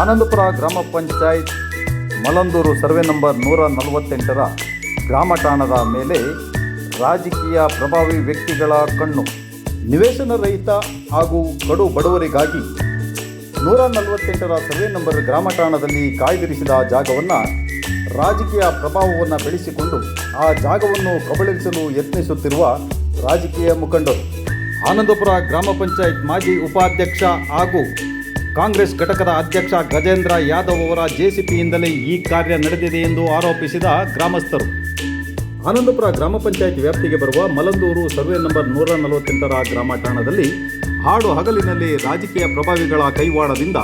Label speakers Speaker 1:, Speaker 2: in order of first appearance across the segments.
Speaker 1: ಆನಂದಪುರ ಗ್ರಾಮ panchayat ಮಲಂದೂರು survey number 148ರ ಗ್ರಾಮ ಠಾಣದ ಮೇಲೆ ರಾಜಕೀಯ ಪ್ರಭಾವಿ ವ್ಯಕ್ತಿಗಳ ಕಣ್ಣು. ನಿವೇಶನ ರಹಿತ ಹಾಗೂ ಕಡು ಬಡವರಿಗಾಗಿ 148ರ ಸರ್ವೆ ನಂಬರ್ ಗ್ರಾಮ ಠಾಣದಲ್ಲಿ ಕಾಯ್ದಿರಿಸಿದ ಜಾಗವನ್ನು ರಾಜಕೀಯ ಪ್ರಭಾವವನ್ನು ಬೆಳೆಸಿಕೊಂಡು ಆ ಜಾಗವನ್ನು ಕಬಳಿಸಲು ಯತ್ನಿಸುತ್ತಿರುವ ರಾಜಕೀಯ ಮುಖಂಡರು. ಆನಂದಪುರ ಗ್ರಾಮ ಪಂಚಾಯತ್ ಮಾಜಿ ಉಪಾಧ್ಯಕ್ಷ ಹಾಗೂ ಕಾಂಗ್ರೆಸ್ ಘಟಕದ ಅಧ್ಯಕ್ಷ ಗಜೇಂದ್ರ ಯಾದವ್ ಅವರ ಜೆಸಿಪಿಯಿಂದಲೇ ಈ ಕಾರ್ಯ ನಡೆದಿದೆ ಎಂದು ಆರೋಪಿಸಿದ ಗ್ರಾಮಸ್ಥರು. ಆನಂದಪುರ ಗ್ರಾಮ ಪಂಚಾಯತ್ ವ್ಯಾಪ್ತಿಗೆ ಬರುವ ಮಲಂದೂರು ಸರ್ವೆ ನಂಬರ್ 148ರ ಗ್ರಾಮ ಠಾಣದಲ್ಲಿ ಹಾಡು ಹಗಲಿನಲ್ಲಿ ರಾಜಕೀಯ ಪ್ರಭಾವಿಗಳ ಕೈವಾಡದಿಂದ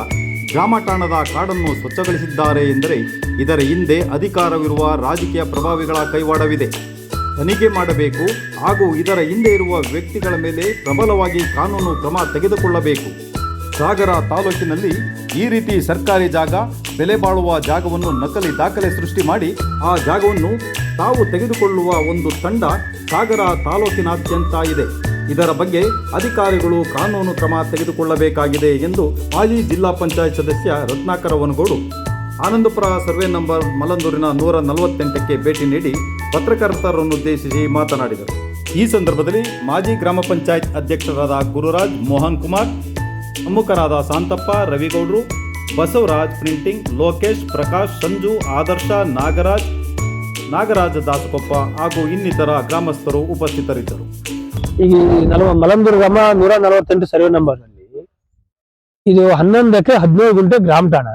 Speaker 1: ಗ್ರಾಮ ಠಾಣದ ಕಾಡನ್ನು ಸ್ವಚ್ಛಗೊಳಿಸಿದ್ದಾರೆ ಎಂದರೆ ಇದರ ಹಿಂದೆ ಅಧಿಕಾರವಿರುವ ರಾಜಕೀಯ ಪ್ರಭಾವಿಗಳ ಕೈವಾಡವಿದೆ. ತನಿಖೆ ಮಾಡಬೇಕು ಹಾಗೂ ಇದರ ಹಿಂದೆ ಇರುವ ವ್ಯಕ್ತಿಗಳ ಮೇಲೆ ಪ್ರಬಲವಾಗಿ ಕಾನೂನು ಕ್ರಮ ತೆಗೆದುಕೊಳ್ಳಬೇಕು. ಸಾಗರ ತಾಲೂಕಿನಲ್ಲಿ ಈ ರೀತಿ ಸರ್ಕಾರಿ ಜಾಗ, ಬೆಲೆ ಬಾಳುವ ಜಾಗವನ್ನು ನಕಲಿ ದಾಖಲೆ ಸೃಷ್ಟಿ ಮಾಡಿ ಆ ಜಾಗವನ್ನು ತಾವು ತೆಗೆದುಕೊಳ್ಳುವ ಒಂದು ತಂಡ ಸಾಗರ ತಾಲೂಕಿನಾದ್ಯಂತ ಇದೆ. ಇದರ ಬಗ್ಗೆ ಅಧಿಕಾರಿಗಳು ಕಾನೂನು ಕ್ರಮ ತೆಗೆದುಕೊಳ್ಳಬೇಕಾಗಿದೆ ಎಂದು ಮಾಜಿ ಜಿಲ್ಲಾ ಪಂಚಾಯತ್ ಸದಸ್ಯ ರತ್ನಾಕರ ವನಗೋಡು ಆನಂದಪುರ ಸರ್ವೆ ನಂಬರ್ ಮಲಂದೂರಿನ 148ಕ್ಕೆ ಭೇಟಿ ನೀಡಿ ಪತ್ರಕರ್ತರನ್ನುದ್ದೇಶಿಸಿ ಮಾತನಾಡಿದರು. ಈ ಸಂದರ್ಭದಲ್ಲಿ ಮಾಜಿ ಗ್ರಾಮ ಪಂಚಾಯತ್ ಅಧ್ಯಕ್ಷರಾದ ಗುರುರಾಜ್, ಮೋಹನ್ ಕುಮಾರ್, ಪ್ರಮುಖರಾದ ಶಾಂತಪ್ಪ, ರವಿಗೌಡರು, ಬಸವರಾಜ್, ಪ್ರಿಂಟಿಂಗ್, ಲೋಕೇಶ್, ಪ್ರಕಾಶ್, ಸಂಜು, ಆದರ್ಶ, ನಾಗರಾಜ ದಾಸಕೊಪ್ಪ ಹಾಗೂ ಇನ್ನಿತರ ಗ್ರಾಮಸ್ಥರು ಉಪಸ್ಥಿತರಿದ್ದರು.
Speaker 2: ಈಗ ಮಲಂದೂರು ಗ್ರಾಮ 148 ಸರ್ವೆ ನಂಬರ್ನಲ್ಲಿ ಇದು 11 ಎಕರೆ 17 ಗುಂಟೆ ಗ್ರಾಮ ಠಾಣ.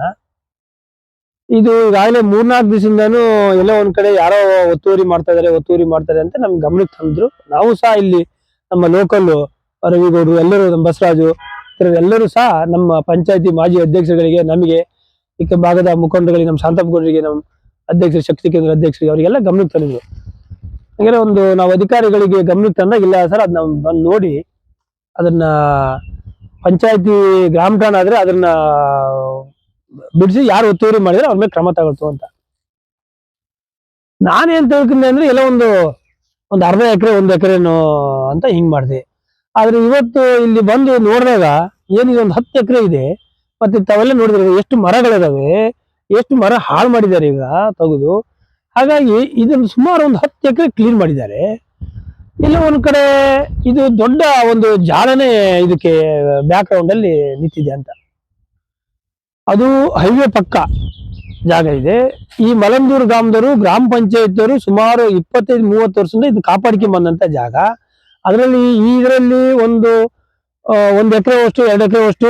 Speaker 2: ಇದು ಈಗಾಗಲೇ 3-4 ದಿವಸದಿಂದಾನು ಎಲ್ಲೋ ಒಂದ್ ಕಡೆ ಯಾರೋ ಒತ್ತುವರಿ ಮಾಡ್ತಾರೆ ಅಂತ ನಮ್ಗೆ ಗಮನಕ್ಕೆ ತಂದ್ರು. ನಾವು ಸಹ ಇಲ್ಲಿ ನಮ್ಮ ಲೋಕಲ್ ರವಿಗೌಡರು, ಎಲ್ಲರೂ, ನಮ್ಮ ಬಸವರಾಜು ಎಲ್ಲರೂ ಸಹ ನಮ್ಮ ಪಂಚಾಯತಿ ಮಾಜಿ ಅಧ್ಯಕ್ಷರುಗಳಿಗೆ, ನಮಗೆ ಈ ಭಾಗದ ಮುಖಂಡರುಗಳಿಗೆ, ನಮ್ಮ ಶಾಂತಪ್ಪ ಗೌಡರಿಗೆ, ನಮ್ಮ ಅಧ್ಯಕ್ಷರು, ಶಕ್ತಿ ಕೇಂದ್ರ ಅಧ್ಯಕ್ಷರಿಗೆ, ಅವರಿಗೆಲ್ಲ ಗಮನಕ್ಕೆ ತಂದಿದ್ರು. ಹಂಗಾರೆ ನಾವು ಅಧಿಕಾರಿಗಳಿಗೆ ಗಮನಕ್ಕೆ ತಂದಾಗ, ಇಲ್ಲ ಸರ್ ಅದನ್ನ ಬಂದು ನೋಡಿ ಅದನ್ನ ಪಂಚಾಯತಿ ಗ್ರಾಮ ಠಾಣ ಆದ್ರೆ ಅದನ್ನ ಬಿಡಿಸಿ ಯಾರು ಒತ್ತುವರಿ ಮಾಡಿದ್ರೆ ಅವ್ರ ಮೇಲೆ ಕ್ರಮ ತಗೊಳ್ತು ಅಂತ. ನಾನೇನ್ ತಿಳ್ಕೊಂಡೆ ಅಂದ್ರೆ ಎಲ್ಲ ಒಂದು ಅರ್ಧ ಎಕರೆ 1 ಎಕರೆನೋ ಅಂತ ಹಿಂಗ್ ಮಾಡಿದೆ. ಆದ್ರೆ ಇವತ್ತು ಇಲ್ಲಿ ಬಂದು ನೋಡಿದಾಗ ಏನಿದೆ, ಒಂದು 10 ಎಕರೆ ಇದೆ. ಮತ್ತೆ ತಾವೆಲ್ಲ ನೋಡಿದ್ರೆ ಎಷ್ಟು ಮರಗಳಿದಾವೆ, ಎಷ್ಟು ಮರ ಹಾಳು ಮಾಡಿದ್ದಾರೆ ಈಗ ತೆಗೆದು. ಹಾಗಾಗಿ ಇದನ್ನು ಸುಮಾರು ಒಂದು 10 ಎಕರೆ ಕ್ಲೀನ್ ಮಾಡಿದ್ದಾರೆ. ಇಲ್ಲ ಒಂದ್ ಕಡೆ ಇದು ದೊಡ್ಡ ಒಂದು ಜಾಲನೆ ಇದಕ್ಕೆ ಬ್ಯಾಕ್ ಗ್ರೌಂಡ್ ಅಲ್ಲಿ ನಿಂತಿದೆ ಅಂತ. ಅದು ಹೈವೇ ಪಕ್ಕ ಜಾಗ ಇದೆ. ಈ ಮಲಂದೂರು ಗ್ರಾಮದವರು, ಗ್ರಾಮ ಪಂಚಾಯತ್ ಸುಮಾರು 25-30 ವರ್ಷದಿಂದ ಇದು ಕಾಪಾಡ್ಕೊಂಡ್ ಬಂದಂತ ಜಾಗ. ಇದರಲ್ಲಿ ಒಂದು 1 ಎಕರೆ ಅಷ್ಟು 2 ಎಕರೆ ಅಷ್ಟು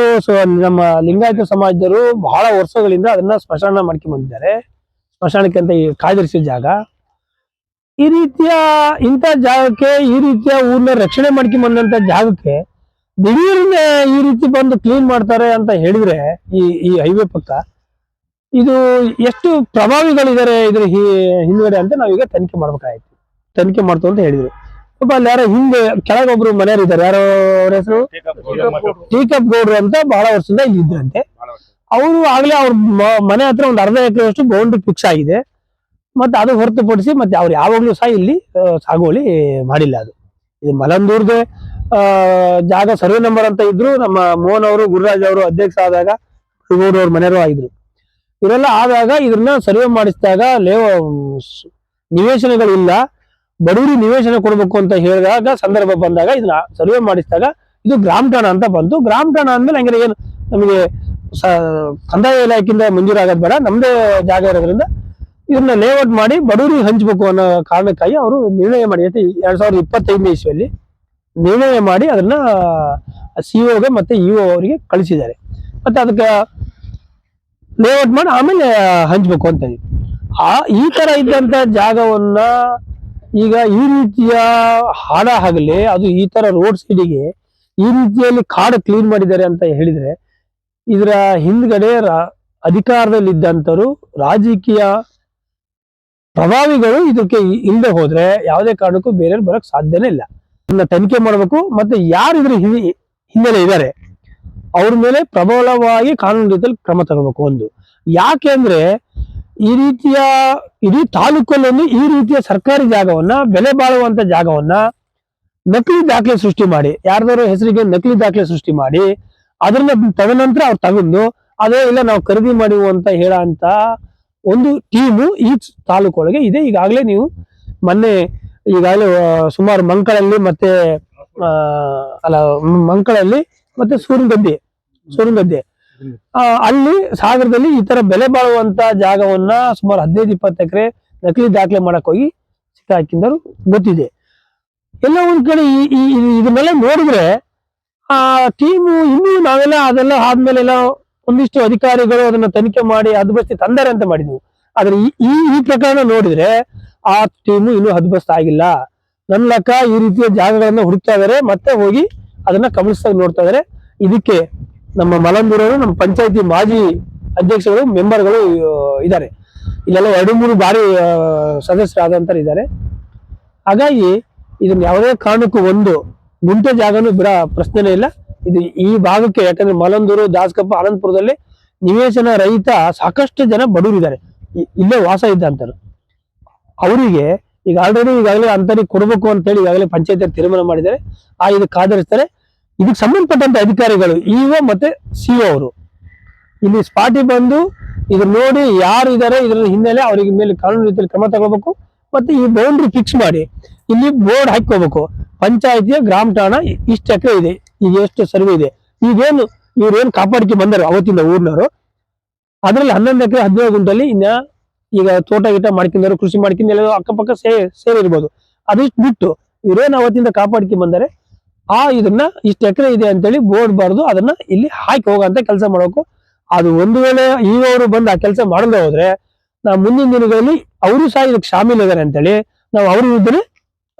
Speaker 2: ನಮ್ಮ ಲಿಂಗಾಯತ ಸಮಾಜದವರು ಬಹಳ ವರ್ಷಗಳಿಂದ ಅದನ್ನ ಸ್ಮಶಾನ ಮಾಡ್ಕೊಂಡ್ ಬಂದಿದ್ದಾರೆ. ಸ್ಮಶಾನಕ್ಕೆ ಅಂತ ಕಾಯ್ದಿರಿಸಿದ ಜಾಗ. ಇಂಥ ಜಾಗಕ್ಕೆ, ಈ ರೀತಿಯ ಊರ್ನ ರಕ್ಷಣೆ ಮಾಡ್ಕೊಂಡ್ ಬಂದಂತ ಜಾಗಕ್ಕೆ ದಿಢೀರ್ನೆ ಈ ರೀತಿ ಬಂದು ಕ್ಲೀನ್ ಮಾಡ್ತಾರೆ ಅಂತ ಹೇಳಿದ್ರೆ, ಈ ಹೈವೇ ಪಕ್ಕ ಇದು ಎಷ್ಟು ಪ್ರಭಾವಿಗಳಿದ್ದಾರೆ ಇದ್ರ ಹಿಂದ್ಗಡೆ ಅಂತ ನಾವೀಗ ತನಿಖೆ ಮಾಡ್ಬೇಕಾಯ್ತು. ತನಿಖೆ ಮಾಡ್ತು ಅಂತ ಹೇಳಿದ್ರು. ಅಲ್ಲಿ ಯಾರೋ ಹಿಂದೆ ಕೆಳಗೊಬ್ರು ಮನೆಯವರು ಇದ್ದಾರೆ. ಯಾರೋ ಅವ್ರ ಹೆಸರು ಟೀಕಪ್ ಗೌಡ್ರು ಅಂತ, ಬಹಳ ವರ್ಷದಿಂದ ಇಲ್ಲಿ ಇದ್ರಂತೆ. ಅವರು ಆಗ್ಲೇ ಅವ್ರ ಮನೆ ಹತ್ರ ಒಂದು ಅರ್ಧ ಎಕರೆ ಅಷ್ಟು ಬೌಂಡ್ರಿ ಫಿಕ್ಸ್ ಆಗಿದೆ. ಮತ್ತೆ ಅದು ಹೊರತುಪಡಿಸಿ ಮತ್ತೆ ಅವ್ರು ಯಾವಾಗ್ಲೂ ಸಹ ಇಲ್ಲಿ ಸಾಗುವಳಿ ಮಾಡಿಲ್ಲ. ಇದು ಮಲಂದೂರ್ದೆ ಜಾಗ ಸರ್ವೆ ನಂಬರ್ ಅಂತ ಇದ್ರು. ನಮ್ಮ ಮೋಹನ್ ಅವರು, ಗುರುರಾಜ್ ಅವರು ಅಧ್ಯಕ್ಷ ಆದಾಗ ಗೌಡ್ರು ಅವ್ರ ಮನೆಯವರು ಆಗಿದ್ರು. ಇವರೆಲ್ಲ ಆದಾಗ ಇದನ್ನ ಸರ್ವೆ ಮಾಡಿಸಿದಾಗ ನಿವೇಶನಗಳಿಲ್ಲ, ಬಡವರಿಗೆ ನಿವೇಶನ ಕೊಡ್ಬೇಕು ಅಂತ ಹೇಳಿದಾಗ ಸಂದರ್ಭ ಬಂದಾಗ ಇದನ್ನ ಸರ್ವೆ ಮಾಡಿಸಿದಾಗ ಇದು ಗ್ರಾಮ ಠಾಣ ಅಂತ ಬಂತು. ಗ್ರಾಮ ಠಾಣ ಅಂದ್ಮೇಲೆ ಹಂಗೆ ಏನು ನಮಗೆ ಕಂದಾಯ ಇಲಾಖೆಯಿಂದ ಮಂಜೂರಾಗೋದು ಬೇಡ, ನಮ್ದೇ ಜಾಗ ಇರೋದ್ರಿಂದ ಇದನ್ನ ಲೇಔಟ್ ಮಾಡಿ ಬಡವರಿಗೆ ಹಂಚ್ಬೇಕು ಅನ್ನೋ ಕಾರಣಕ್ಕಾಗಿ ಅವರು ನಿರ್ಣಯ ಮಾಡಿ 2025ನೇ ಇಸ್ವಿಯಲ್ಲಿ ನಿರ್ಣಯ ಮಾಡಿ ಅದನ್ನ ಸಿಒಗೆ ಮತ್ತೆ ಇಒ ಅವರಿಗೆ ಕಳಿಸಿದ್ದಾರೆ. ಮತ್ತೆ ಅದಕ್ಕೆ ಲೇಔಟ್ ಮಾಡಿ ಆಮೇಲೆ ಹಂಚ್ಬೇಕು ಅಂತ. ಈ ತರ ಇದ್ದಂತ ಜಾಗವನ್ನ ಈಗ ಈ ರೀತಿಯ ಹಾಡಾಗಲಿ, ಅದು ಈ ತರ ರೋಡ್ ಸೈಡಿಗೆ ಈ ರೀತಿಯಲ್ಲಿ ಕಾಡು ಕ್ಲೀನ್ ಮಾಡಿದ್ದಾರೆ ಅಂತ ಹೇಳಿದ್ರೆ, ಇದರ ಹಿಂದ್ಗಡೆ ಅಧಿಕಾರದಲ್ಲಿದ್ದಂತರು, ರಾಜಕೀಯ ಪ್ರಭಾವಿಗಳು ಇದಕ್ಕೆ ಇಲ್ಲದೆ ಹೋದ್ರೆ ಯಾವುದೇ ಕಾರಣಕ್ಕೂ ಬೇರೆ ಬರಕ್ ಸಾಧ್ಯನೇ ಇಲ್ಲ. ಇದನ್ನ ತನಿಖೆ ಮಾಡಬೇಕು. ಮತ್ತೆ ಯಾರು ಇದ್ರ ಹಿನ್ನೆಲೆ ಇದ್ದಾರೆ ಅವ್ರ ಮೇಲೆ ಪ್ರಬಲವಾಗಿ ಕಾನೂನು ರೀತಿಯಲ್ಲಿ ಕ್ರಮ ತಗೋಬೇಕು. ಒಂದು ಯಾಕೆ ಅಂದ್ರೆ ಈ ರೀತಿಯ ಇಡೀ ತಾಲೂಕಲ್ಲೊಂದು ಈ ರೀತಿಯ ಸರ್ಕಾರಿ ಜಾಗವನ್ನ, ಬೆಲೆ ಬಾಳುವಂತ ಜಾಗವನ್ನ ನಕಲಿ ದಾಖಲೆ ಸೃಷ್ಟಿ ಮಾಡಿ, ಯಾರ್ದಾರು ಹೆಸರಿಗೆ ನಕಲಿ ದಾಖಲೆ ಸೃಷ್ಟಿ ಮಾಡಿ ಅದನ್ನ ತದನಂತರ ಅವ್ರು ತಗೊಂಡು ಅದೇ ಇಲ್ಲ ನಾವು ಖರೀದಿ ಮಾಡಿವು ಅಂತ ಹೇಳೋ ಅಂತ ಒಂದು ಟೀಮು ಈ ತಾಲೂಕು ಒಳಗೆ ಇದೆ. ಈಗಾಗಲೇ ನೀವು ಮೊನ್ನೆ ಈಗಾಗಲೇ ಸುಮಾರು ಮಂಕಳಲ್ಲಿ ಮತ್ತೆ ಮಂಕಳಲ್ಲಿ ಮತ್ತೆ ಸೂರನಗದ್ದೆ ಅಲ್ಲಿ ಸಾಗರದಲ್ಲಿ ಈ ತರ ಬೆಲೆ ಬಾಳುವಂತ ಜಾಗವನ್ನ ಸುಮಾರು 15-20 ಎಕರೆ ನಕಲಿ ದಾಖಲೆ ಮಾಡಕ್ ಹೋಗಿ ಸಿಕ್ಕಾಕಿಂದರು ಗೊತ್ತಿದೆ. ಎಲ್ಲ ಒಂದ್ ಕಡೆ ಇದನ್ನೆಲ್ಲ ನೋಡಿದ್ರೆ ಆ ಟೀಮು ಇನ್ನೂ ನಾವೆಲ್ಲ ಅದೆಲ್ಲ ಆದ್ಮೇಲೆ ಎಲ್ಲ ಒಂದಿಷ್ಟು ಅಧಿಕಾರಿಗಳು ಅದನ್ನ ತನಿಖೆ ಮಾಡಿ ಹದ್ಬಸ್ತಿ ತಂದಾರೆ ಅಂತ ಮಾಡಿದ್ವು. ಆದ್ರೆ ಈ ಪ್ರಕರಣ ನೋಡಿದ್ರೆ ಆ ಟೀಮು ಇನ್ನೂ ಹದ್ಬಸ್ತ ಆಗಿಲ್ಲ. ನನ್ನ ಲೆಕ್ಕ ಈ ರೀತಿಯ ಜಾಗಗಳನ್ನ ಹುಡುಕ್ತಾ ಇದಾರೆ, ಮತ್ತೆ ಹೋಗಿ ಅದನ್ನ ಗಮನಿಸ್ದಾಗ ನೋಡ್ತಾ ಇದಾರೆ. ಇದಕ್ಕೆ ನಮ್ಮ ಮಲಂದೂರವರು ನಮ್ಮ ಪಂಚಾಯತಿ ಮಾಜಿ ಅಧ್ಯಕ್ಷಗಳು ಮೆಂಬರ್ಗಳು ಇದ್ದಾರೆ. ಇಲ್ಲೆಲ್ಲ 2-3 ಬಾರಿ ಸದಸ್ಯರಾದಂತರ ಇದ್ದಾರೆ. ಹಾಗಾಗಿ ಇದನ್ನ ಯಾವುದೇ ಕಾರಣಕ್ಕೂ ಒಂದು ಗುಂಟೆ ಜಾಗನೂ ಬಿಡೋ ಪ್ರಶ್ನೆನೇ ಇಲ್ಲ. ಇದು ಈ ಭಾಗಕ್ಕೆ, ಯಾಕಂದ್ರೆ ಮಲಂದೂರು, ದಾಸಕಪ್ಪ, ಅನಂತಪುರದಲ್ಲಿ ನಿವೇಶನ ರಹಿತ ಸಾಕಷ್ಟು ಜನ ಬಡವರಿದ್ದಾರೆ, ಇಲ್ಲೇ ವಾಸ ಇದ್ದಂತರು. ಅವರಿಗೆ ಈಗ ಈಗಾಗಲೇ ಅಂತರಿಗೆ ಕೊಡ್ಬೇಕು ಅಂತ ಹೇಳಿ ಈಗಾಗಲೇ ಪಂಚಾಯತ್ ತೀರ್ಮಾನ ಮಾಡಿದ್ದಾರೆ. ಇದಕ್ಕೆ ಆಧರಿಸ್ತಾರೆ. ಇದಕ್ಕೆ ಸಂಬಂಧಪಟ್ಟಂತ ಅಧಿಕಾರಿಗಳು ಇಒ ಮತ್ತೆ ಸಿಒ ಅವರು ಇಲ್ಲಿ ಸ್ಪಾಟಿಗೆ ಬಂದು ಇದನ್ನ ನೋಡಿ ಯಾರು ಇದ್ದಾರೆ ಇದರ ಹಿನ್ನೆಲೆ ಅವರಿಗೆ ಮೇಲೆ ಕಾನೂನು ರೀತಿಯಲ್ಲಿ ಕ್ರಮ ತಗೋಬೇಕು. ಮತ್ತೆ ಈ ಬೌಂಡ್ರಿ ಫಿಕ್ಸ್ ಮಾಡಿ ಇಲ್ಲಿ ಬೋರ್ಡ್ ಹಾಕೋಬೇಕು. ಪಂಚಾಯತಿಯ ಗ್ರಾಮ ಠಾಣ ಇಷ್ಟು ಎಕರೆ ಇದೆ, ಈಗ ಎಷ್ಟು ಸರ್ವೆ ಇದೆ, ಈಗೇನು ಇವ್ರೇನು ಕಾಪಾಡಿಕೆ ಬಂದರು ಅವತ್ತಿಂದ ಊರಿನವರು, ಅದ್ರಲ್ಲಿ 11 ಎಕರೆ 15 ಗುಂಟಲ್ಲಿ ಇನ್ನ ಈಗ ತೋಟ ಗೀಟ ಮಾಡ್ಕೊಂಡರು, ಕೃಷಿ ಮಾಡ್ಕೊಂಡು ಎಲ್ಲ ಅಕ್ಕಪಕ್ಕ ಸೇರಿರ್ಬೋದು. ಅದಿಷ್ಟು ಬಿಟ್ಟು ಇವ್ರೇನು ಅವತ್ತಿಂದ ಕಾಪಾಡಿಕೆ ಬಂದರೆ ಇದನ್ನ ಇಷ್ಟು ಎಕರೆ ಇದೆ ಅಂತೇಳಿ ಬೋರ್ಡ್ ಬರೆದು ಅದನ್ನ ಇಲ್ಲಿ ಹಾಕಿ ಹೋಗಂತ ಕೆಲಸ ಮಾಡಬೇಕು. ಅದು ಒಂದು ವೇಳೆ ಈಗವರು ಬಂದು ಆ ಕೆಲಸ ಮಾಡದೆ ಹೋದ್ರೆ ನಾವು ಮುಂದಿನ ದಿನಗಳಲ್ಲಿ ಅವರು ಸಹ ಇದಕ್ಕೆ ಶಾಮೀಲ್ ಇದ್ದಾರೆ ಅಂತೇಳಿ ನಾವು ಅವ್ರ ವಿರುದ್ಧನೇ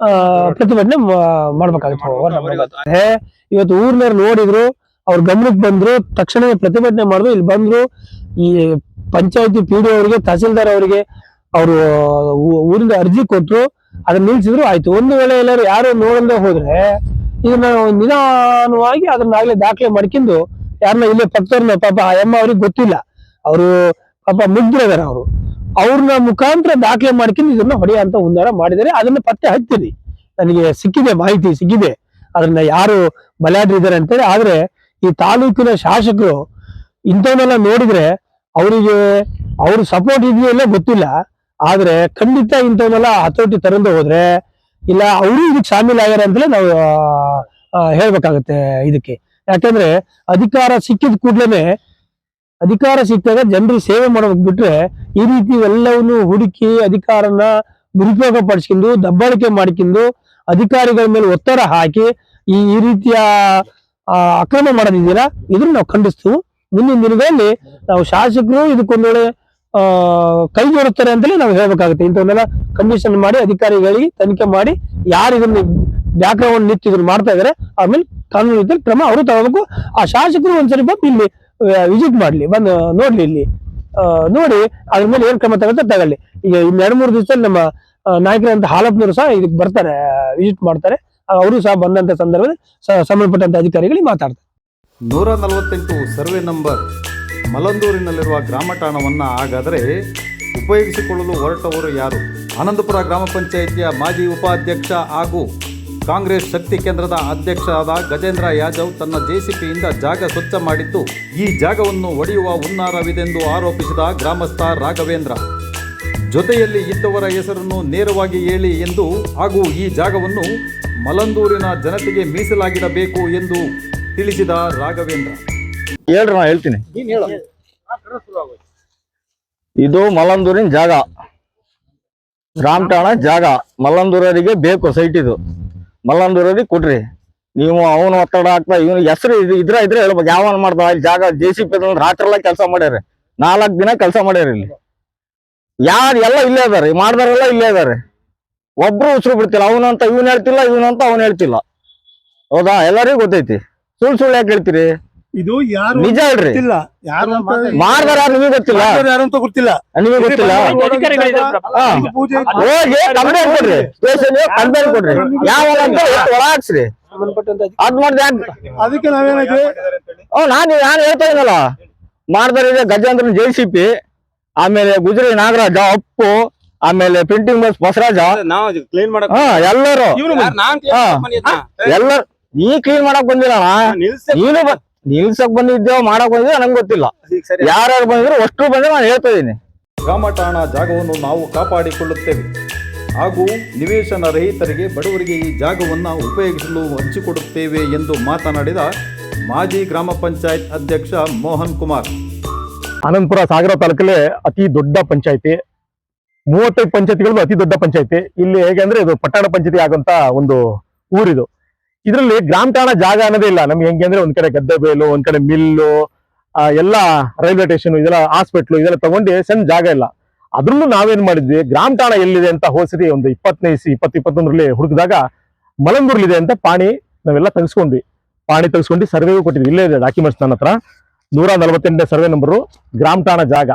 Speaker 2: ಪ್ರತಿಭಟನೆ ಮಾಡ್ಬೇಕಾಗುತ್ತೆ. ಇವತ್ತು ಊರ್ನವ್ರು ನೋಡಿದ್ರು, ಅವ್ರ ಗಮನಕ್ಕೆ ಬಂದ್ರು, ತಕ್ಷಣವೇ ಪ್ರತಿಭಟನೆ ಮಾಡಿದ್ರು, ಇಲ್ಲಿ ಬಂದ್ರು. ಈ ಪಂಚಾಯತಿ PDO ಅವರಿಗೆ, ತಹಸೀಲ್ದಾರ್ ಅವರಿಗೆ ಅವರು ಊರಿಂದ ಅರ್ಜಿ ಕೊಟ್ರು, ಅದನ್ನ ನಿಲ್ಸಿದ್ರು, ಆಯ್ತು. ಒಂದು ವೇಳೆ ಎಲ್ಲರೂ ಯಾರು ನೋಡಂದೆ ಹೋದ್ರೆ ಇದನ್ನ ನಿಧಾನವಾಗಿ ಅದನ್ನಾಗ್ಲೇ ದಾಖಲೆ ಮಾಡ್ಕೊಂಡು ಯಾರನ್ನ ಇಲ್ಲೇ ಪಕ್ಕದವ್ರನ್ನ, ಪಾಪ ಆ ಅಮ್ಮ ಅವ್ರಿಗೆ ಗೊತ್ತಿಲ್ಲ, ಅವರು ಪಾಪ ಮುಗ್ದಿದ್ದಾರೆ, ಅವ್ರನ್ನ ಮುಖಾಂತರ ದಾಖಲೆ ಮಾಡ್ಕೊಂಡು ಇದನ್ನ ಹೊಡೆಯ ಅಂತ ಉನ್ನಾರ ಮಾಡಿದರೆ ಅದನ್ನ ಪತ್ತೆ ಹಚ್ತೀನಿ. ನನಗೆ ಮಾಹಿತಿ ಸಿಕ್ಕಿದೆ ಅದನ್ನ ಯಾರು ಬಲಾಢ್ಯರಿದ್ದಾರೆ ಅಂತೇಳಿ. ಆದ್ರೆ ಈ ತಾಲೂಕಿನ ಶಾಸಕರು ಇಂಥವನ್ನೆಲ್ಲ ನೋಡಿದ್ರೆ ಅವರಿಗೆ ಅವ್ರ ಸಪೋರ್ಟ್ ಇದೆಯಲ್ಲ ಗೊತ್ತಿಲ್ಲ. ಆದ್ರೆ ಖಂಡಿತ ಇಂಥವನ್ನೆಲ್ಲ ಹತೋಟಿ ತರಂದು ಹೋದ್ರೆ ಇಲ್ಲ ಅವರು ಇದಕ್ಕೆ ಶಾಮೀಲ್ ಆಗ್ಯಾರ ಅಂತಲೇ ನಾವು ಹೇಳ್ಬೇಕಾಗತ್ತೆ ಇದಕ್ಕೆ. ಯಾಕಂದ್ರೆ ಅಧಿಕಾರ ಸಿಕ್ಕಿದ ಕೂಡ್ಲೇನೆ, ಅಧಿಕಾರ ಸಿಕ್ಕಾಗ ಜನರು ಸೇವೆ ಮಾಡೋಕ್ ಬಿಟ್ರೆ ಈ ರೀತಿ ಎಲ್ಲವನ್ನು ಹುಡುಕಿ ಅಧಿಕಾರನ ದುರುಪಯೋಗ ಪಡಿಸ್ಕೊಂಡು ದಬ್ಬಾಳಿಕೆ ಮಾಡ್ಕೊಂಡು ಅಧಿಕಾರಿಗಳ ಮೇಲೆ ಒತ್ತಡ ಹಾಕಿ ಈ ರೀತಿಯ ಅಕ್ರಮ ಮಾಡೋದಿದ್ದೀರಾ, ಇದನ್ನ ನಾವು ಖಂಡಿಸ್ತೀವಿ. ಮುಂದಿನ ದಿನಗಳಲ್ಲಿ ನಾವು ಶಾಸಕರು ಇದಕ್ಕೊಂದೊಳ್ಳೆ ಕೈ ಜೋಡಿಸ್ತಾರೆ ಅಂತಲೇ ನಾವು ಹೇಳ್ಬೇಕಾಗುತ್ತೆ. ಇಂಥವನ್ನೆಲ್ಲ ಕಂಡೀಷನ್ ಮಾಡಿ ಅಧಿಕಾರಿಗಳಿಗೆ ತನಿಖೆ ಮಾಡಿ ಯಾರು ಇದನ್ನ ಬ್ಯಾಕ್ಗ್ರೌಂಡ್ ನಿಂತು ಇದನ್ನ ಮಾಡ್ತಾ ಇದಾರೆ ಆಮೇಲೆ ಕಾನೂನು ರೀತಿಯಲ್ಲಿ ಕ್ರಮ ಅವರು ತಗೋಬೇಕು. ಆ ಶಾಸಕರು ಒಂದ್ಸರಿ ಬಂದು ಇಲ್ಲಿ ವಿಸಿಟ್ ಮಾಡ್ಲಿ, ಬಂದು ನೋಡ್ಲಿ, ಇಲ್ಲಿ ನೋಡಿ ಅದ್ರ ಮೇಲೆ ಏನ್ ಕ್ರಮ ತಗೊಳ್ಳಿ. ಈಗ ಇನ್ನು 2-3 ದಿವಸದಲ್ಲಿ ನಮ್ಮ ನಾಯಕರಂತ ಹಾಲಪ್ಪನವರು ಸಹ ಇದಕ್ಕೆ ಬರ್ತಾರೆ, ವಿಸಿಟ್ ಮಾಡ್ತಾರೆ. ಅವರು ಸಹ ಬಂದಂತ ಸಂದರ್ಭದಲ್ಲಿ ಸಂಬಂಧಪಟ್ಟಂತ ಅಧಿಕಾರಿಗಳಿಗೆ ಮಾತಾಡ್ತಾರೆ.
Speaker 1: 148 ಸರ್ವೆ ನಂಬರ್ ಮಲಂದೂರಿನಲ್ಲಿರುವ ಗ್ರಾಮ ಠಾಣವನ್ನು ಹಾಗಾದರೆ ಉಪಯೋಗಿಸಿಕೊಳ್ಳಲು ಹೊರಟವರು ಯಾರು? ಆನಂದಪುರ ಗ್ರಾಮ ಪಂಚಾಯಿತಿಯ ಮಾಜಿ ಉಪಾಧ್ಯಕ್ಷ ಹಾಗೂ ಕಾಂಗ್ರೆಸ್ ಶಕ್ತಿ ಕೇಂದ್ರದ ಅಧ್ಯಕ್ಷರಾದ ಗಜೇಂದ್ರ ಯಾದವ್ ತನ್ನ JCBಯಿಂದ ಜಾಗ ಸ್ವಚ್ಛ ಮಾಡಿದ್ದು ಈ ಜಾಗವನ್ನು ಒಡೆಯುವ ಹುನ್ನಾರವಿದೆಂದು ಆರೋಪಿಸಿದ ಗ್ರಾಮಸ್ಥ ರಾಘವೇಂದ್ರ. ಜೊತೆಯಲ್ಲಿ ಇದ್ದವರ ಹೆಸರನ್ನು ನೇರವಾಗಿ ಹೇಳಿ ಎಂದು ಹಾಗೂ ಈ ಜಾಗವನ್ನು ಮಲಂದೂರಿನ ಜನತೆಗೆ ಮೀಸಲಾಗಿಡಬೇಕು ಎಂದು ತಿಳಿಸಿದ ರಾಘವೇಂದ್ರ.
Speaker 3: ಹೇಳ್ರಿ, ನಾ ಹೇಳ್ತೀನಿ. ಇದು ಮಲಂದೂರಿನ ಜಾಗ, ಗ್ರಾಮ ಠಾಣ ಜಾಗ. ಮಲ್ಲಂದೂರವರಿಗೆ ಬೇಕು ಸೈಟ್. ಇದು ಮಲ್ಲಂದೂರವ್ರಿಗೆ ಕೊಡ್ರಿ. ನೀವು ಅವನು ಒತ್ತಡ ಹಾಕ್ತಾ ಇವನು ಹೆಸರು ಇದ್ರೆ ಹೇಳ್ಬೇಕು. ಯಾವನ್ ಮಾಡ್ದ ಇಲ್ಲಿ ಜಾಗ JCB ರಾತ್ರಿ ಎಲ್ಲ ಕೆಲಸ ಮಾಡ್ಯಾರ, 4 ದಿನ ಕೆಲಸ ಮಾಡ್ಯಾರ. ಇಲ್ಲಿ ಯಾರು ಎಲ್ಲ ಇಲ್ಲೇ ಅದಾರೆ, ಮಾಡ್ದಾರೆಲ್ಲ ಇಲ್ಲೇ ಇದಾರೆ. ಒಬ್ರು ಉಸಿರು ಬಿಡ್ತಿಲ್ಲ. ಅವನಂತ ಇವನ್ ಹೇಳ್ತಿಲ್ಲ, ಇವನಂತ ಅವನ್ ಹೇಳ್ತಿಲ್ಲ. ಹೌದಾ? ಎಲ್ಲರಿಗೂ ಗೊತ್ತೈತಿ. ಸುಳ್ಳು ಯಾಕೆ ಹೇಳ್ತೀರಿ?
Speaker 4: ಇದು ಯಾರು
Speaker 3: ನಿಜ ಹೇಳ್ರಿ. ಮಾಡ್ದಾರ ನಿಮಗೆ ಗೊತ್ತಿಲ್ಲ,
Speaker 4: ಯಾರಂತ ಗೊತ್ತಿಲ್ಲ,
Speaker 3: ನಿಮಗೆ ಗೊತ್ತಿಲ್ಲ. ಹೋಗಿ ಕಂಪ್ಲೇಂಟ್ ಕೊಡ್ರಿ, ಸ್ಟೇಷನ್ ಕಂಪ್ಲೇಂಟ್ ಕೊಡ್ರಿ. ಯಾವ ಒಳ ಹಾಕ್ಸ್ರಿ, ಅದ್ ಮಾಡ್ದೆ.
Speaker 4: ಅದಕ್ಕೆ ನಾವೇನಾಗಿ
Speaker 3: ನಾನು ಹೇಳ್ತಾ ಇದ್ದಲ್ಲ, ಮಾಡ್ದಾರ ಗಜೇಂದ್ರ JCB, ಆಮೇಲೆ ಗುಜರಿ ನಾಗರಾಜ, ಅಪ್ಪು, ಆಮೇಲೆ ಪ್ರಿಂಟಿಂಗ್ ಬಸ್ ಬಸರಾಜ, ಎಲ್ಲರೂ ಎಲ್ಲರೂ ನೀ ಕ್ಲೀನ್ ಮಾಡಕ್ ಬಂದಿಲ್ಲ. ನಿಲ್ಸಕ್ ಬಂದಿದ್ದೇವ ಮಾಡಕ್ ಬಂದಿದ್ದೇವೆ ನಂಗೆ ಗೊತ್ತಿಲ್ಲ. ಯಾರ್ಯಾರು ಬಂದಿದ್ರು ಅಷ್ಟು ಬಂದ್ರೆ ನಾನು ಹೇಳ್ತಾ ಇದ್ದೀನಿ.
Speaker 1: ಗ್ರಾಮ ಠಾಣಾ ಜಾಗವನ್ನು ನಾವು ಕಾಪಾಡಿಕೊಳ್ಳುತ್ತೇವೆ ಹಾಗೂ ನಿವೇಶನ ರಹಿತರಿಗೆ ಬಡವರಿಗೆ ಈ ಜಾಗವನ್ನು ಉಪಯೋಗಿಸಲು ಹಂಚಿಕೊಡುತ್ತೇವೆ ಎಂದು ಮಾತನಾಡಿದ ಮಾಜಿ ಗ್ರಾಮ ಪಂಚಾಯತ್ ಅಧ್ಯಕ್ಷ ಮೋಹನ್ ಕುಮಾರ್.
Speaker 5: ಆನಂದಪುರ ಸಾಗರ ತಾಲೂಕಲ್ಲೇ ಅತಿ ದೊಡ್ಡ ಪಂಚಾಯತಿ, 35 ಪಂಚಾಯತಿಗಳು ಅತಿ ದೊಡ್ಡ ಪಂಚಾಯತಿ. ಇಲ್ಲಿ ಹೇಗೆ ಅಂದ್ರೆ ಇದು ಪಟ್ಟಣ ಪಂಚಾಯತಿ ಆಗುವಂತ ಒಂದು ಊರಿದು. ಇದರಲ್ಲಿ ಗ್ರಾಮ ಠಾಣಾ ಜಾಗ ಅನ್ನೋದೇ ಇಲ್ಲ ನಮ್ಗೆ. ಹೆಂಗೆ ಅಂದ್ರೆ ಒಂದ್ ಕಡೆ ಗದ್ದೆ ಬಯಲು, ಒಂದ್ ಕಡೆ ಮಿಲ್ಲು, ಎಲ್ಲ ರೈಲ್ವೆ ಸ್ಟೇಷನ್, ಇದೆಲ್ಲ ಹಾಸ್ಪಿಟ್ಲು, ಇದೆಲ್ಲ ತಗೊಂಡು ಸಣ್ಣ ಜಾಗ ಇಲ್ಲ. ಅದ್ರಲ್ಲೂ ನಾವೇನ್ ಮಾಡಿದ್ವಿ, ಗ್ರಾಮ ಠಾಣಾ ಎಲ್ಲಿದೆ ಅಂತ ಹೋದ್ಸತಿ ಒಂದು 2021ರಲ್ಲಿ ಹುಡುಕಿದಾಗ ಮಲಂದೂರ್ಲಿದೆ ಅಂತ ಪಾಣಿ ನಾವೆಲ್ಲ ತೆಗೆಸ್ಕೊಂಡ್ವಿ. ಪಾಣಿ ತೆಗೆಸ್ಕೊಂಡು ಸರ್ವೆಗೂ ಕೊಟ್ಟಿದ್ವಿ. ಇಲ್ಲೇ ಇದೆ ಡಾಕ್ಯುಮೆಂಟ್ಸ್ ನನ್ನ ಹತ್ರ. 148ನೇ ಸರ್ವೆ ನಂಬರು, ಗ್ರಾಮ ಠಾಣಾ ಜಾಗ,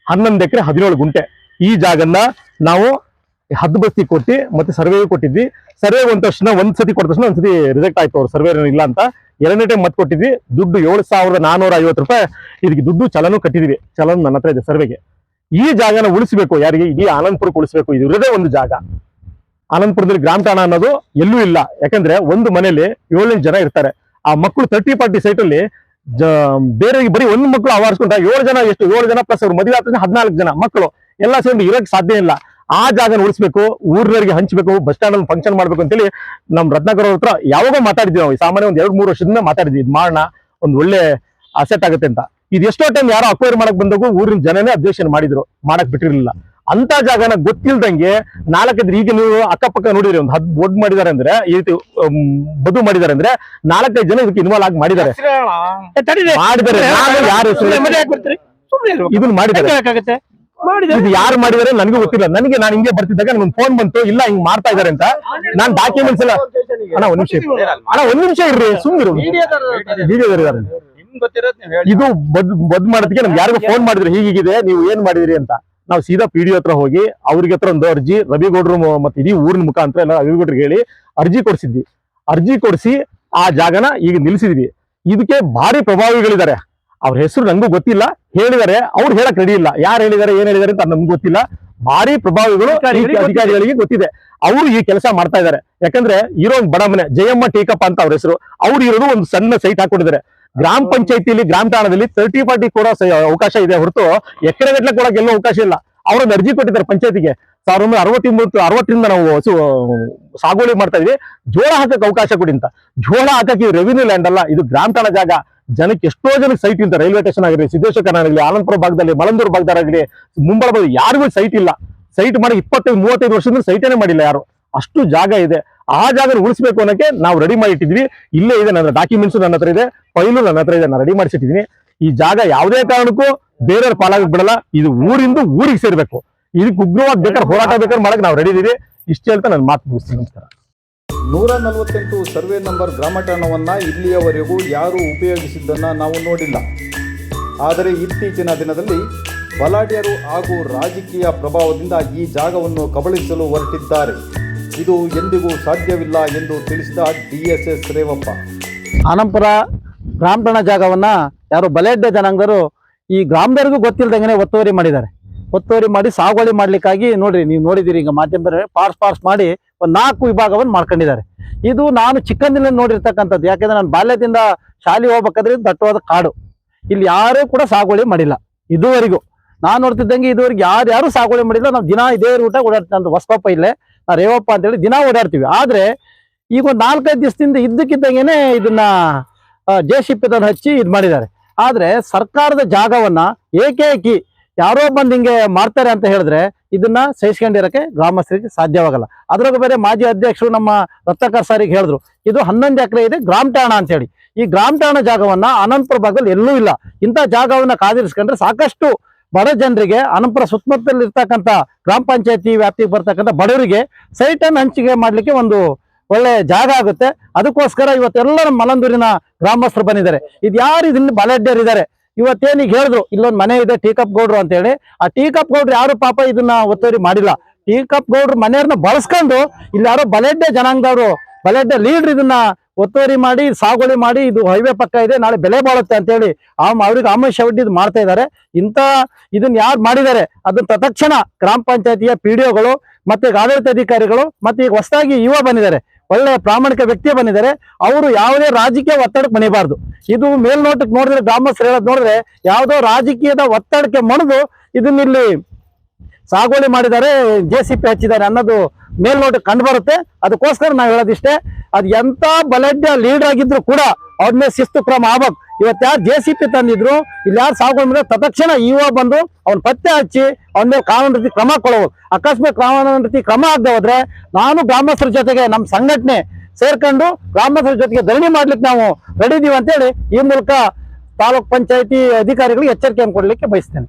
Speaker 5: 11 ಎಕರೆ 17 ಗುಂಟೆ. ಈ ಜಾಗನ್ನ ನಾವು ಹದ್ದುಬಸ್ತಿ ಕೊಟ್ಟು ಮತ್ತೆ ಸರ್ವೆಗೂ ಕೊಟ್ಟಿದ್ವಿ. ಸರ್ವೆ ಒಂದ್ ತಕ್ಷಣ ಒಂದ್ಸತಿ ಕೊಟ್ಟ ತಕ್ಷಣ ಒಂದ್ಸತಿ ರಿಜೆಕ್ಟ್ ಆಯ್ತು, ಅವ್ರು ಸರ್ವೆ ಇಲ್ಲ ಅಂತ. 2ನೇ ಟೈಮ್ ಮತ್ತೆ ಕೊಟ್ಟಿದ್ವಿ. ದುಡ್ಡು 7,450 ರೂಪಾಯಿ ಇದಕ್ಕೆ ದುಡ್ಡು ಚಲನು ಕಟ್ಟಿದ್ವಿ. ಚಲನ್ ನನ್ನ ಹತ್ರ ಇದೆ ಸರ್ವೆಗೆ. ಈ ಜಾಗನ ಉಳಿಸಬೇಕು, ಯಾರಿಗೆ? ಇಡೀ ಆನಂದಪುರಕ್ಕೆ ಉಳಿಸಬೇಕು. ಇದು ಇರೋದೇ ಒಂದು ಜಾಗ. ಆನಂದಪುರದಲ್ಲಿ ಗ್ರಾಮ ಠಾಣಾ ಅನ್ನೋದು ಎಲ್ಲೂ ಇಲ್ಲ. ಯಾಕಂದ್ರೆ ಒಂದು ಮನೇಲಿ 7 ಜನ ಇರ್ತಾರೆ. ಆ ಮಕ್ಕಳು 30-40 ಸೈಟ್ ಅಲ್ಲಿ ಬೇರೆ ಬರೀ ಒಂದು ಮಕ್ಕಳು ಆವರಿಸ್ಕೊಂಡ್ರೆ 7 ಜನ, ಎಷ್ಟು 7 ಜನ ಪ್ಲಸ್ ಅವ್ರು ಮದುವೆ ಆಗ್ತದೆ 14 ಜನ ಮಕ್ಕಳು ಎಲ್ಲ ಸೇರಿ ಇರಕ್ಕೆ ಸಾಧ್ಯ ಇಲ್ಲ. ಆ ಜಾಗನ ಉಳಿಸ್ಬೇಕು, ಊರಿನವರಿಗೆ ಹಂಚಬೇಕು, ಬಸ್ ಸ್ಟ್ಯಾಂಡ್ ಅಲ್ಲಿ ಫಂಕ್ಷನ್ ಮಾಡ್ಬೇಕು ಅಂತೇಳಿ ನಮ್ ರತ್ನಾಕರ್ ಅವ್ರ ಹತ್ರ ಯಾವಾಗೋ ಮಾತಾಡಿದ್ವಿ ನಾವು. ಸಾಮಾನ್ಯ ಒಂದ್ 2-3 ವರ್ಷದಿಂದ ಮಾತಾಡಿದ್ವಿ, ಇದು ಮಾಡೋಣ, ಒಂದ್ ಒಳ್ಳೆ ಅಸೆಟ್ ಆಗುತ್ತೆ ಅಂತ. ಇದು ಎಷ್ಟೋ ಟೈಮ್ ಯಾರೋ ಅಕ್ವೈರ್ ಮಾಡಕ್ ಬಂದಾಗೂ ಊರಿನ ಜನನೇ ಅಬ್ಜೆಕ್ಷನ್ ಮಾಡಿದ್ರು, ಮಾಡಕ್ ಬಿಟ್ಟಿರ್ಲಿಲ್ಲ. ಅಂತ ಜಾಗನ ಗೊತ್ತಿಲ್ದಂಗೆ 4-5 ಈಗ ನೀವು ಅಕ್ಕಪಕ್ಕ ನೋಡಿದ್ರಿ, ಒಂದು 10 ಬೋರ್ಡ್ ಮಾಡಿದಾರೆ ಅಂದ್ರೆ, ಈ ರೀತಿ ಬದು ಮಾಡಿದಾರೆ ಅಂದ್ರೆ 4-5 ಜನ ಇದಕ್ಕೆ ಇನ್ವಾಲ್ವ್ ಆಗಿ ಮಾಡಿದ್ದಾರೆ. ಇದನ್ನ ಮಾಡಿದ್ದಾರೆ. ಇದು ಯಾರು ಮಾಡಿದಾರೆ ನನಗೂ ಗೊತ್ತಿಲ್ಲ. ನಾನು ಹಿಂಗೆ ಬರ್ತಿದ್ದಾಗ ನನ್ಗೆ ಫೋನ್ ಬಂತು, ಇಲ್ಲ ಹಿಂಗ್ ಮಾಡ್ತಾ ಇದಾರೆ ಅಂತ. ನಾನ್ ಡಾಕ್ಯುಮೆಂಟ್ಸ್ ಎಲ್ಲ ಒಂದ್ ನಿಮಿಷ ಇರ್ರಿ, ಸುಮ್ಮಿರು. ವಿಡಿಯೋದವ್ರು ಇದು ಬದ್ ಮಾಡೋದಕ್ಕೆ ನಮ್ಗೆ ಯಾರಿಗೂ ಫೋನ್ ಮಾಡಿದ್ರು, ಹೀಗಿದೆ ನೀವು ಏನ್ ಮಾಡಿದ್ರಿ ಅಂತ. ನಾವು ಸೀದಾ PDO ಹತ್ರ ಹೋಗಿ ಅವ್ರಿಗೆ ಹತ್ರ ಒಂದು ಅರ್ಜಿ, ರವಿಗೌಡ್ರು ಮತ್ತೆ ಇಡೀ ಊರಿನ ಮುಖಾಂತರ ಎಲ್ಲ ರವಿಗೌಡ್ರಿಗೆ ಹೇಳಿ ಅರ್ಜಿ ಕೊಡ್ಸಿದ್ವಿ. ಅರ್ಜಿ ಕೊಡಿಸಿ ಆ ಜಾಗನ ಈಗ ನಿಲ್ಸಿದ್ವಿ. ಇದಕ್ಕೆ ಭಾರಿ ಪ್ರಭಾವಿಗಳಿದ್ದಾರೆ. ಅವ್ರ ಹೆಸರು ನಂಗೂ ಗೊತ್ತಿಲ್ಲ, ಹೇಳಿದ್ದಾರೆ. ಅವ್ರು ಹೇಳಕ್ ರೆಡಿ ಇಲ್ಲ. ಯಾರು ಹೇಳಿದ್ದಾರೆ, ಏನ್ ಹೇಳಿದ್ದಾರೆ ಅಂತ ನಮ್ಗೆ ಗೊತ್ತಿಲ್ಲ. ಭಾರಿ ಪ್ರಭಾವಿಗಳು ಅಧಿಕಾರಿಗಳಿಗೆ ಗೊತ್ತಿದೆ. ಅವರು ಈ ಕೆಲಸ ಮಾಡ್ತಾ ಇದ್ದಾರೆ. ಯಾಕಂದ್ರೆ ಇರೋ ಒಂದು ಬಡ ಮನೆ, ಜಯಮ್ಮ ಟೇಕಪ್ಪ ಅಂತ ಅವ್ರ ಹೆಸರು. ಅವ್ರು ಇರೋದು ಒಂದು ಸಣ್ಣ ಸೈಟ್ ಹಾಕೊಂಡಿದ್ದಾರೆ. ಗ್ರಾಮ ಪಂಚಾಯತಿಲಿ, ಗ್ರಾಮ ಠಾಣದಲ್ಲಿ 30-40 ಕೊಡೋ ಅವಕಾಶ ಇದೆ ಹೊರತು ಎಕರೆಗಟ್ಟಲೆ ಕೊಡಕ್ಕೆ ಎಲ್ಲೋ ಅವಕಾಶ ಇಲ್ಲ. ಅವ್ರೊಂದು ಅರ್ಜಿ ಕೊಟ್ಟಿದ್ದಾರೆ ಪಂಚಾಯತಿಗೆ. 1960ರಿಂದ ನಾವು ಸಾಗುವಳಿ ಮಾಡ್ತಾ ಇದೀವಿ, ಜೋಳ ಹಾಕಕ್ಕೆ ಅವಕಾಶ ಕೊಡಿ ಅಂತ. ಜೋಳ ಹಾಕಕ್ಕೆ ರೆವಿನ್ಯೂ ಲ್ಯಾಂಡ್ ಅಲ್ಲ, ಇದು ಗ್ರಾಮ ಠಾಣಾ ಜಾಗ. ಜನಕ್ಕೆ ಎಷ್ಟೋ ಜನಕ್ಕೆ ಸೈಟ್ ಇಲ್ಲ. ರೈಲ್ವೆ ಸ್ಟೇಷನ್ ಆಗಿರಲಿ, ಸಿದ್ದೇಶ್ವರ ಆಗಲಿ, ಆನಂದಪುರ ಭಾಗದಲ್ಲಿ, ಮಲಂದೂರು ಭಾಗದಾಗಲಿ, ಮುಂಬಳ ಭಾಗ ಯಾರಿಗೂ ಸೈಟ್ ಇಲ್ಲ. ಸೈಟ್ ಮಾಡಿ 25-35 ವರ್ಷದಿಂದ ಸೈಟೇನೆ ಮಾಡಿಲ್ಲ ಯಾರು. ಅಷ್ಟು ಜಾಗ ಇದೆ. ಆ ಜಾಗ ಉಳಿಸ್ಬೇಕು ಅನ್ನೋಕೆ ನಾವು ರೆಡಿ ಮಾಡಿ ಇಟ್ಟಿದ್ವಿ. ಇಲ್ಲೇ ಇದೆ, ನನ್ನ ಡಾಕ್ಯುಮೆಂಟ್ಸ್ ನನ್ನ ಹತ್ರ ಇದೆ, ಫೈಲು ನನ್ನ ಹತ್ರ ಇದೆ, ನಾನು ರೆಡಿ ಮಾಡಿಸಿಟ್ಟಿದ್ದೀನಿ. ಈ ಜಾಗ ಯಾವುದೇ ಕಾರಣಕ್ಕೂ ಬೇರೆಯವ್ರ ಪಾಲಾಗಕ್ಕೆ ಬಿಡಲ್ಲ. ಇದು ಊರಿಂದ ಊರಿಗೆ ಸೇರ್ಬೇಕು. ಇದಕ್ಕೆ ಉಗ್ರವಾದ ಬೇಕಾದ್ರೆ ಹೋರಾಟ ಬೇಕಾದ್ರೆ ಮಾಡಕ್ ನಾವು ರೆಡಿ ಇದೀವಿ. ಇಷ್ಟು ಹೇಳ್ತಾ ನಾನು ಮಾತು ಮುಗಿಸ್ತೀನಿ. ನಮಸ್ಕಾರ.
Speaker 1: 148 ಸರ್ವೆ ನಂಬರ್ ಗ್ರಾಮ ಠಾಣವನ್ನು ಇಲ್ಲಿಯವರೆಗೂ ಯಾರೂ ಉಪಯೋಗಿಸಿದ್ದನ್ನು ನಾವು ನೋಡಿಲ್ಲ. ಆದರೆ ಇತ್ತೀಚಿನ ದಿನದಲ್ಲಿ ಬಲಾಢ್ಯರು ಹಾಗೂ ರಾಜಕೀಯ ಪ್ರಭಾವದಿಂದ ಈ ಜಾಗವನ್ನು ಕಬಳಿಸಲು ಹೊರಟಿದ್ದಾರೆ. ಇದು ಎಂದಿಗೂ ಸಾಧ್ಯವಿಲ್ಲ ಎಂದು ತಿಳಿಸಿದ DSS ರೇವಪ್ಪ.
Speaker 6: ಆನಂದಪುರ ಗ್ರಾಮ ಠಾಣಾ ಜಾಗವನ್ನ ಯಾರು ಬಲಾಢ್ಯ ಜನಾಂಗರು ಈ ಗ್ರಾಮದವರಿಗೂ ಗೊತ್ತಿಲ್ಲದಂಗೆ ಒತ್ತುವರಿ ಮಾಡಿದ್ದಾರೆ. ಒತ್ತುವರಿ ಮಾಡಿ ಸಾಗುವಳಿ ಮಾಡ್ಲಿಕ್ಕಾಗಿ ನೋಡ್ರಿ, ನೀವು ನೋಡಿದಿರಿ, ಈಗ ಮಾಧ್ಯಮದಲ್ಲಿ ಪಾರ್ಸ್ ಮಾಡಿ ಒಂದು 4 ವಿಭಾಗವನ್ನು ಮಾಡ್ಕೊಂಡಿದ್ದಾರೆ. ಇದು ನಾನು ಚಿಕ್ಕಂದಿನಲ್ಲಿ ನೋಡಿರ್ತಕ್ಕಂಥದ್ದು. ಯಾಕೆಂದ್ರೆ ನಾನು ಬಾಲ್ಯದಿಂದ ಶಾಲೆ ಹೋಗ್ಬೇಕಾದ್ರೆ ದಟ್ಟವಾದ ಕಾಡು. ಇಲ್ಲಿ ಯಾರೂ ಕೂಡ ಸಾಗುವಳಿ ಮಾಡಿಲ್ಲ ಇದುವರೆಗೂ. ನಾನು ನೋಡ್ತಿದ್ದಂಗೆ ಇದುವರೆಗೆ ಯಾರು ಸಾಗುವಳಿ ಮಾಡಿಲ್ಲ. ನಾವು ದಿನ ಇದೇ ರೂಟ ಓಡಾಡ್ತೀವಿ. ಹೊಸಪಪ್ಪ ಇಲ್ಲೇ, ನಾ ರೇವಪ್ಪ ಅಂತೇಳಿ ದಿನ ಓಡಾಡ್ತೀವಿ. ಆದ್ರೆ ಈಗ ಒಂದು 4-5 ದಿವಸದಿಂದ ಇದ್ದಕ್ಕಿದ್ದಂಗೆನೆ ಇದನ್ನ JCB ಹಚ್ಚಿ ಇದು ಮಾಡಿದ್ದಾರೆ. ಆದ್ರೆ ಸರ್ಕಾರದ ಜಾಗವನ್ನ ಏಕೇಕಿ ಯಾರೋ ಬಂದು ಹಿಂಗೆ ಮಾಡ್ತಾರೆ ಅಂತ ಹೇಳಿದ್ರೆ ಇದನ್ನ ಸಹಿಸ್ಕೊಂಡಿರಕ್ಕೆ ಗ್ರಾಮಸ್ಥರಿಗೆ ಸಾಧ್ಯವಾಗಲ್ಲ. ಅದ್ರಾಗ ಬೇರೆ ಮಾಜಿ ಅಧ್ಯಕ್ಷರು ನಮ್ಮ ರತ್ನಾಕರ್ ಸಾರಿಗೆ ಹೇಳಿದ್ರು, ಇದು 11 ಎಕರೆ ಇದೆ ಗ್ರಾಮ ಠಾಣಾ ಅಂತ ಹೇಳಿ. ಈ ಗ್ರಾಮ ಠಾಣಾ ಜಾಗವನ್ನ ಆನಂದಪುರ ಭಾಗದಲ್ಲಿ ಎಲ್ಲೂ ಇಲ್ಲ. ಇಂಥ ಜಾಗವನ್ನ ಕಾದಿರಿಸ್ಕೊಂಡ್ರೆ ಸಾಕಷ್ಟು ಬಡ ಜನರಿಗೆ, ಆನಂದಪುರ ಸುತ್ತಮುತ್ತಲು ಇರ್ತಕ್ಕಂಥ ಗ್ರಾಮ ಪಂಚಾಯತಿ ವ್ಯಾಪ್ತಿಗೆ ಬರ್ತಕ್ಕಂಥ ಬಡವರಿಗೆ ಸೈಟ್ ಅನ್ನು ಹಂಚಿಕೆ ಮಾಡ್ಲಿಕ್ಕೆ ಒಂದು ಒಳ್ಳೆ ಜಾಗ ಆಗುತ್ತೆ. ಅದಕ್ಕೋಸ್ಕರ ಇವತ್ತೆಲ್ಲ ನಮ್ಮ ಮಲಂದೂರಿನ ಗ್ರಾಮಸ್ಥರು ಬಂದಿದ್ದಾರೆ. ಇದು ಯಾರು ಇದನ್ನ ಬಲಾಢ್ಯರಿದ್ದಾರೆ. ಇವತ್ತೇನೀಗ ಹೇಳಿದ್ರು, ಇಲ್ಲೊಂದು ಮನೆ ಇದೆ ಟೀಕಪ್ ಗೌಡ್ರು ಅಂತ ಹೇಳಿ. ಆ ಟೀಕಪ್ ಗೌಡ್ರು ಯಾರು ಪಾಪ ಇದನ್ನ ಒತ್ತುವರಿ ಮಾಡಿಲ್ಲ. ಟೀಕಪ್ ಗೌಡ್ರು ಮನೆಯವ್ರನ್ನ ಬಳಸ್ಕೊಂಡು ಇಲ್ಲಿ ಯಾರೋ ಬಲಾಢ್ಯ ಜನಾಂಗದವರು, ಬಲಾಢ್ಯ ಲೀಡರ್ ಇದನ್ನ ಒತ್ತುವರಿ ಮಾಡಿ ಸಾಗುವಳಿ ಮಾಡಿ, ಇದು ಹೈವೇ ಪಕ್ಕ ಇದೆ, ನಾಳೆ ಬೆಲೆ ಬಾಳುತ್ತೆ ಅಂತ ಹೇಳಿ ಅವ್ರಿಗೆ ಆಮಿಷ ಒಡ್ಡಿ ಇದು ಮಾಡ್ತಾ ಇದ್ದಾರೆ. ಇದನ್ನ ಯಾರು ಮಾಡಿದ್ದಾರೆ ಅದನ್ನ ತಕ್ಷಣ ಗ್ರಾಮ ಪಂಚಾಯತಿಯ PDOಗಳು ಮತ್ತೆ ಆಡಳಿತಾಧಿಕಾರಿಗಳು ಮತ್ತೆ ಈಗ ಹೊಸದಾಗಿ ಯುವ ಬಂದಿದ್ದಾರೆ, ಒಳ್ಳೆ ಪ್ರಾಮಾಣಿಕ ವ್ಯಕ್ತಿ ಬಂದಿದ್ದಾರೆ. ಅವರು ಯಾವುದೇ ರಾಜಕೀಯ ಒತ್ತಡಕ್ಕೆ ಮಣಿಬಾರ್ದು. ಇದು ಮೇಲ್ನೋಟಕ್ಕೆ ನೋಡಿದ್ರೆ ಗ್ರಾಮಸ್ಥರು ಹೇಳೋದು ನೋಡಿದ್ರೆ ಯಾವುದೋ ರಾಜಕೀಯದ ಒತ್ತಡಕ್ಕೆ ಮಣಿದು ಇದನ್ನಿಲ್ಲಿ ಸಾಗುವಳಿ ಮಾಡಿದ್ದಾರೆ, JCP ಹಚ್ಚಿದ್ದಾರೆ ಅನ್ನೋದು ಮೇಲ್ನೋಟಕ್ಕೆ ಕಂಡು ಬರುತ್ತೆ. ಅದಕ್ಕೋಸ್ಕರ ನಾವು ಹೇಳೋದಿಷ್ಟೇ, ಅದು ಎಂತ ಬಲಾಢ್ಯ ಲೀಡರ್ ಆಗಿದ್ರು ಕೂಡ ಅವ್ರ ಮೇಲೆ ಶಿಸ್ತು ಕ್ರಮ ಆಗ್ಬೇಕು. ಇವತ್ತು ಯಾರು JCP ತಂದಿದ್ರು, ಇಲ್ಲಿ ಯಾರು ಸಾಗುವಳಿ ಮಾಡಿದ್ರೆ ತತ್ಕ್ಷಣ ಇವ ಬಂದು ಅವ್ನ ಪತ್ತೆ ಹಚ್ಚಿ ಅವನ ಮೇಲೆ ಕಾನೂನು ರೀತಿ ಕ್ರಮ ಕೊಡಬಹುದು. ಅಕಸ್ಮಾತ್ ಕಾನೂನು ರೀತಿ ಕ್ರಮ ಆಗದೆ ಹೋದ್ರೆ ನಾನು ಗ್ರಾಮಸ್ಥರ ಜೊತೆಗೆ ನಮ್ಮ ಸಂಘಟನೆ ಸೇರ್ಕೊಂಡು ಗ್ರಾಮಸ್ಥರ ಜೊತೆಗೆ ಧರಣಿ ಮಾಡ್ಲಿಕ್ಕೆ ನಾವು ರೆಡಿ ಇದೀವಿ ಅಂತೇಳಿ ಈ ಮೂಲಕ ತಾಲೂಕ್ ಪಂಚಾಯತಿ ಅಧಿಕಾರಿಗಳಿಗೆ ಎಚ್ಚರಿಕೆಯನ್ನು ಕೊಡ್ಲಿಕ್ಕೆ ಬಯಸ್ತೇನೆ.